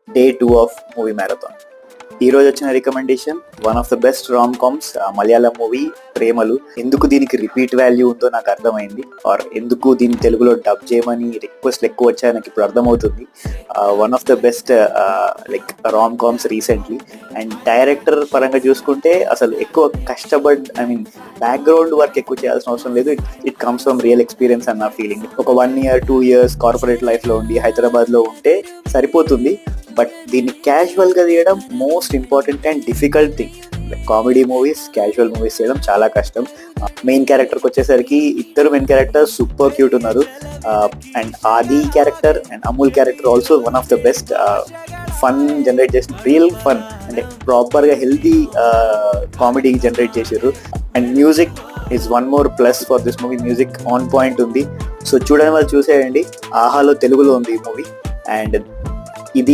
Day 2 of movie marathon. ఈ రోజు వచ్చిన recommendation one of the best Ram comms, Malayalam movie ప్రేమలు. ఎందుకు దీనికి రిపీట్ వాల్యూ ఉందో నాకు అర్థమైంది, ఆర్ ఎందుకు దీన్ని తెలుగులో డబ్ చేయమని రిక్వెస్ట్లు ఎక్కువ వచ్చాయి నాకు ఇప్పుడు అర్థమవుతుంది. One of the best like Ram comms recently. And director పరంగా చూసుకుంటే అసలు ఎక్కువ బ్యాక్గ్రౌండ్ వర్క్ ఎక్కువ చేయాల్సిన అవసరం లేదు. It comes from real experience అన్న ఫీలింగ్. ఒక 1 year 2 years కార్పొరేట్ లైఫ్లో ఉండి హైదరాబాద్లో ఉంటే సరిపోతుంది. బట్ దీన్ని క్యాజువల్గా తీయడం most important and difficult thing. Comedy movies, casual movies చేయడం చాలా కష్టం. మెయిన్ క్యారెక్టర్కి వచ్చేసరికి ఇద్దరు మెయిన్ క్యారెక్టర్స్ సూపర్ క్యూట్ ఉన్నారు. అండ్ ఆది character and Amul character also one of the best. Fun generate చేసిన, రియల్ ఫన్ అంటే ప్రాపర్గా హెల్తీ కామెడీ జనరేట్ చేసారు. And music is one more plus for this movie. Music on point ఉంది. So చూడని వాళ్ళు చూసేయండి. ఆహాలో తెలుగులో ఉంది ఈ మూవీ. అండ్ ఇది